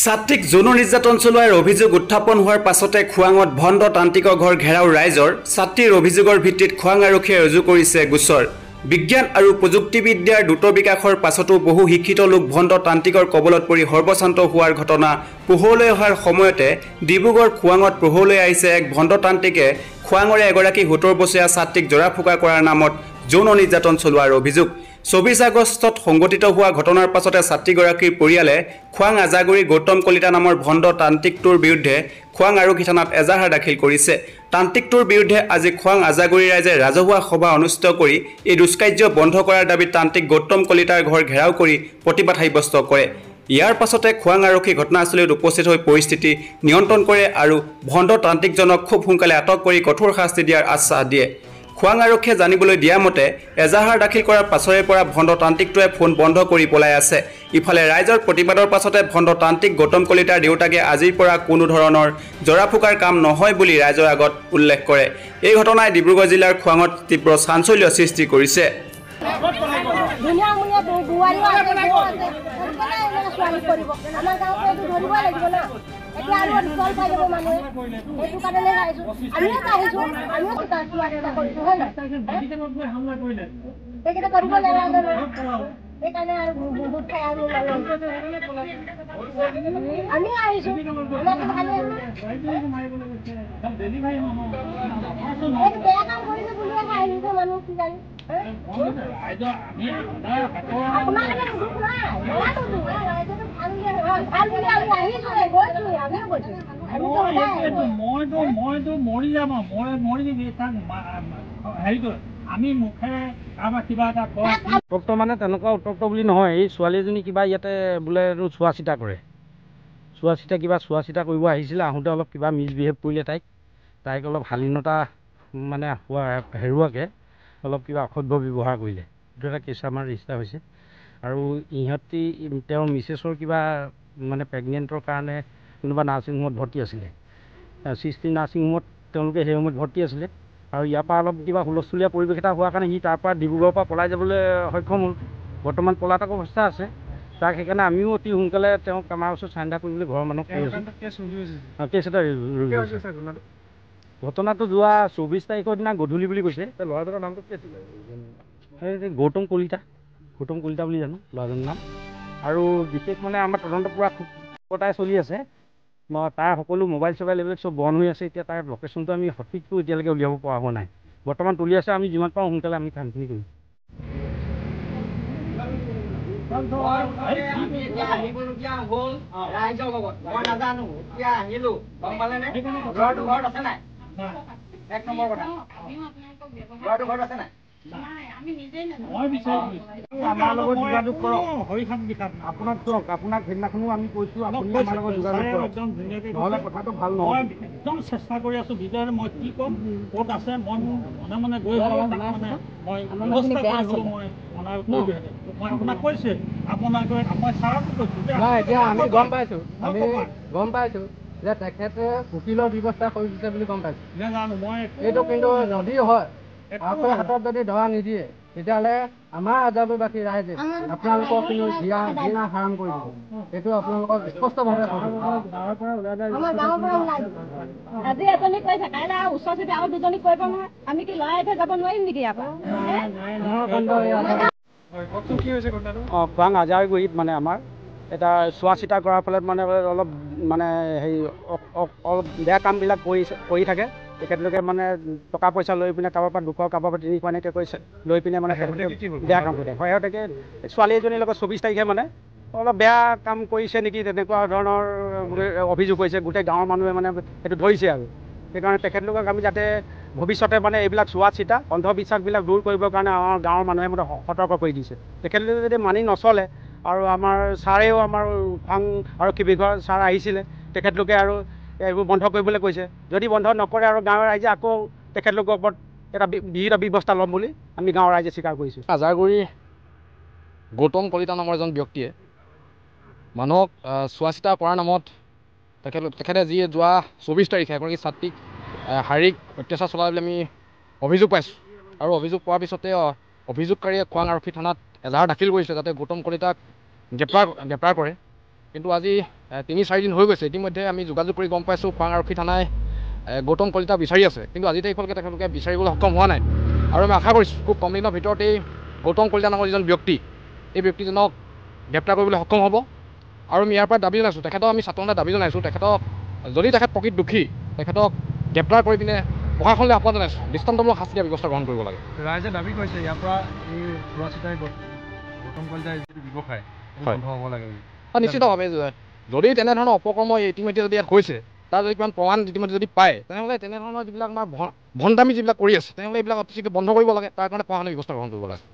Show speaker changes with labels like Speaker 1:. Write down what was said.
Speaker 1: ছাত্ৰীক যৌন নিৰ্যাতন চলোৱাৰ অভিযোগ উত্থাপন হোৱাৰ পাছতে খোৱাঙত ভণ্ড তান্ত্ৰিকৰ ঘৰ ঘেৰাও ৰাইজৰ ছাত্ৰীৰ অভিযোগৰ ভিত্তিত খোৱাং আৰক্ষীয়ে ৰুজু কৰিছে গোচৰ। বিজ্ঞান আৰু প্ৰযুক্তিবিদ্যাৰ দ্ৰুত বিকাশৰ পাছতো বহু শিক্ষিত লোক ভণ্ড তান্ত্ৰিকৰ কবলত পৰি সৰ্বশান্ত হোৱাৰ ঘটনা পোহৰলৈ অহাৰ সময়তে ডিব্ৰুগড় খোৱাঙত পোহৰলৈ আহিছে এক ভণ্ড তান্ত্ৰিকে খোৱাঙৰে এগৰাকী ৭০ বছৰীয়া ছাত্ৰীক জৰা ফুকা কৰাৰ নামত যৌন নিৰ্যাতন চলোৱাৰ অভিযোগ। ২৪ আগষ্টত সংঘটিত হোৱা ঘটনাৰ পাছতে ছাত্ৰীগৰাকীৰ পৰিয়ালে খোৱাং আজাগুৰি গৌতম কলিতা নামৰ ভণ্ড তান্ত্ৰিকটোৰ বিৰুদ্ধে খোৱাং আৰক্ষী থানাত এজাহাৰ দাখিল কৰিছে। তান্ত্ৰিকটোৰ বিৰুদ্ধে আজি খোৱাং আজাগুৰি ৰাইজে ৰাজহুৱা সভা অনুষ্ঠিত কৰি এই দুষ্কাৰ্য বন্ধ কৰাৰ দাবীত তান্ত্ৰিক গৌতম কলিতাৰ ঘৰ ঘেৰাও কৰি প্ৰতিবাদ সাব্যস্ত কৰে। ইয়াৰ পাছতে খোৱাং আৰক্ষী ঘটনাস্থলীত উপস্থিত হৈ পৰিস্থিতি নিয়ন্ত্ৰণ কৰে আৰু ভণ্ড তান্ত্ৰিকজনক খুব সোনকালে আটক কৰি কঠোৰ শাস্তি দিয়াৰ আশ্বাস দিয়ে। খোৱাং আৰক্ষীয়ে জানিবলৈ দিয়া মতে এজাহাৰ দাখিল কৰাৰ পাছৰে পৰা ভণ্ড তান্ত্ৰিকটোৱে ফোন বন্ধ কৰি পলাই আছে। ইফালে ৰাইজৰ প্ৰতিবাদৰ পাছতে ভণ্ড তান্ত্ৰিক গৌতম কলিতাৰ দেউতাকে আজিৰ পৰা কোনো ধৰণৰ জৰা ফুকাৰ কাম নহয় বুলি ৰাইজৰ আগত উল্লেখ কৰে। এই ঘটনাই ডিব্ৰুগড় জিলাৰ খোৱাঙত তীব্ৰ চাঞ্চল্য সৃষ্টি কৰিছে।
Speaker 2: এতিয়া আৰু দল পাই যাব মানুহে সেইটো কাৰণে আহিছোঁ আমিও আহিছোঁ আমিও কৰিছোঁ হয় নহয় সেইকেইটা কৰিব নালাগে সেইকাৰণে আৰু বহুত ঠাই আৰু আমি আহিছোঁ বেয়া কাম কৰিছে বুলিয়ে আহিছে মানুহ কি জানি
Speaker 3: মইতো মৰি যাম মৰি আমি মুখেৰে কাৰোবাৰ কিবা এটা কয় উত্তপ্ত মানে তেনেকুৱা উত্তপ্ত বুলি নহয়। এই ছোৱালীজনী কিবা ইয়াতে বোলে চোৱা চিতা কৰে, চোৱা চিতা কৰিব আহিছিলে। আহোঁতে অলপ কিবা মিছবিহেভ কৰিলে তাইক অলপ শালীনতা মানে হেৰুৱাকৈ অলপ কিবা অসভ্য ব্যৱহাৰ কৰিলে। এইটো এটা কেছ আমাৰ ৰেজিষ্টাৰ হৈছে আৰু ইহঁতি তেওঁৰ মিছেছৰ কিবা মানে প্ৰেগনেণ্টৰ কাৰণে কোনোবা নাৰ্ছিং হোমত ভৰ্তি আছিলে। সৃষ্টি নাৰ্ছিং হোমত তেওঁলোকে সেই সময়ত ভৰ্তি আছিলে আৰু ইয়াৰ পৰা অলপ কিবা হুলস্থুলীয়া পৰিৱেশ এটা হোৱাৰ কাৰণে সি তাৰ পৰা ডিব্ৰুগড়ৰ পৰা পলাই যাবলৈ সক্ষম হ'ল। বৰ্তমান পলাতক অৱস্থা আছে। তাক সেইকাৰণে আমিও অতি সোনকালে তেওঁক আমাৰ ওচৰত চাইণ্ডাৰ কৰিবলৈ ঘৰৰ মানুহক কৈ আছোঁ। কেছ এটা ঘটনাটো যোৱা ২৪ তাৰিখৰ দিনা গধূলি বুলি কৈছে। ল'ৰাজনৰ নামটো কি আছিলে? গৌতম কলিতা বুলি জানো ল'ৰাজনৰ নাম। আৰু বিশেষ মানে আমাৰ তদন্ত পূৰা খুবটাই চলি আছে। তাৰ সকলো মোবাইল চবাইল এইবিলাক চব বন্ধ হৈ আছে। এতিয়া তাৰ লোকেশ্যনটো আমি সঠিকটো এতিয়ালৈকে উলিয়াব পৰা হোৱা নাই। বৰ্তমান তুলি আছে। আমি যিমান পাৰোঁ সোনকালে আমি কামখিনি কৰিম। আমাৰ লগত যোগাযোগ কৰক। আপোনাক চাওক, আপোনাক সেইদিনাখনো আমি কৈছোঁ আপুনি আমাৰ লগত যোগাযোগ কৰক। নহ'লে কথাটো ভাল নহয়। একদম চেষ্টা কৰি আছোঁ ভিতৰত মই কি ক'ম ক'ত আছে মই মনে গৈ মই আপোনাক কৈছোঁ আপোনাক মই ছাৰকো কৈছোঁ নাই। এতিয়া আমি গম পাইছোঁ যে তেখেতে উকিলৰ ব্যৱস্থা কৰি দিছে বুলি গম পাইছোঁ। নাজানো মই এইটো কিন্তু যদি হয় আকৌ হাতত যদি ধৰা নিদিয়ে তেতিয়াহ'লে আমাৰ আজাদবাসী ৰাইজে আপোনালোকক কিন্তু জীয়া হাৰাম কৰি দিব। এইটো আপোনালোকক স্পষ্টভাৱে গাঁৱৰ পৰা ওলাই যায়।
Speaker 2: আজি এজনী কৈছে কাইলৈ আৰু ওচৰ চিটি আৰু দুজনী কৰিব নহয়। আমি কি লৰাই থৈ যাব নোৱাৰিম নেকি আকৌ?
Speaker 3: খোৱাং আজাৰগুৰিত মানে আমাৰ এটা চোৱা চিতা কৰাৰ ফলত মানে অলপ মানে হেৰি অলপ বেয়া কামবিলাক কৰি থাকে। তেখেতলোকে মানে টকা পইচা লৈ পিনে কাৰোবাৰ পৰা ২০০ কাৰোবাৰ পৰা ৩০০ এনেকৈ কৈছে লৈ পিনে মানে বেয়া কাম কৰি থাকে। সিহঁতে ছোৱালী এজনীৰ লগত ২৪ তাৰিখে মানে অলপ বেয়া কাম কৰিছে নেকি তেনেকুৱা ধৰণৰ অভিযোগ হৈছে। গোটেই গাঁৱৰ মানুহে মানে সেইটো ধৰিছে আৰু সেইকাৰণে তেখেতলোকক আমি যাতে ভৱিষ্যতে মানে এইবিলাক চোৱা চিতা অন্ধবিশ্বাসবিলাক দূৰ কৰিবৰ কাৰণে আমাৰ গাঁৱৰ মানুহে মানে সতৰ্ক কৰি দিছে। তেখেতলোকে যদি মানি নচলে আৰু আমাৰ ছাৰেও আমাৰ খোৱাং আৰক্ষী বিভাগৰ ছাৰ আহিছিলে, তেখেতলোকে আৰু এইবোৰ বন্ধ কৰিবলৈ কৈছে। যদি বন্ধ নকৰে আৰু গাঁৱৰ ৰাইজে আকৌ তেখেতলোকৰ ওপৰত এটা বিহিত ব্যৱস্থা ল'ম বুলি আমি গাঁৱৰ ৰাইজে স্বীকাৰ কৰিছোঁ।
Speaker 4: আজাৰগুৰি গৌতম কলিতা নামৰ এজন ব্যক্তিয়ে মানুহক চোৱা চিতা কৰাৰ নামত তেখেতে যি যোৱা ২৪ তাৰিখে এগৰাকী ছাত্ৰীক শাৰীৰিক অত্যাচাৰ চলায় বুলি আমি অভিযোগ পাইছোঁ আৰু অভিযোগ পোৱাৰ পিছতে অভিযোগকাৰীয়ে খোৱাং আৰক্ষী থানাত এজাহাৰ দাখিল কৰিছে যাতে গৌতম কলিতাক গ্ৰেপ্তাৰ কৰে। কিন্তু আজি ৩-৪ দিন হৈ গৈছে। ইতিমধ্যে আমি যোগাযোগ কৰি গম পাইছোঁ খোৱাং আৰক্ষী থানাই গৌতম কলিতা বিচাৰি আছে, কিন্তু আজি তাৰিখলৈকে তেখেতলোকে বিচাৰিবলৈ সক্ষম হোৱা নাই। আৰু আমি আশা কৰিছোঁ খুব কম দিনৰ ভিতৰতেই গৌতম কলিতা নামৰ যিজন ব্যক্তি, এই ব্যক্তিজনক গ্ৰেপ্তাৰ কৰিবলৈ সক্ষম হ'ব। আৰু আমি ইয়াৰ পৰা দাবী জনাইছোঁ, তেখেতক আমি ছাত্ৰ নেতাই দাবী জনাইছোঁ, তেখেতক যদি তেখেত প্ৰকৃত দোষী তেখেতক গ্ৰেপ্তাৰ কৰি পিনে প্ৰশাসনলৈ আহ্বান জনাইছোঁ, দৃষ্টান্তমূলক শাস্তি দিয়া ব্যৱস্থা গ্ৰহণ কৰিব লাগে।
Speaker 5: ৰাইজে দাবী কৰিছে ইয়াৰ পৰা এই চোৱাচিতাই গৌতম কলিতাৰ যিটো ব্যৱসায় বন্ধ হ'ব লাগে।
Speaker 4: নিশ্চিতভাৱে যদি তেনেধৰণৰ অপকৰ্ম ইতিমধ্যে যদি ইয়াত হৈছে, তাৰ যদি কিমান প্ৰমাণ ইতিমধ্যে যদি পায়, তেনেহ'লে তেনেধৰণৰ যিবিলাক আমাৰ ভণ্ডামি যিবিলাক কৰি আছে, তেনেহ'লে এইবিলাক অতিশীঘ্ৰে বন্ধ কৰিব লাগে। তাৰ কাৰণে প্ৰশাসনে ব্যৱস্থা গ্ৰহণ কৰিব লাগে।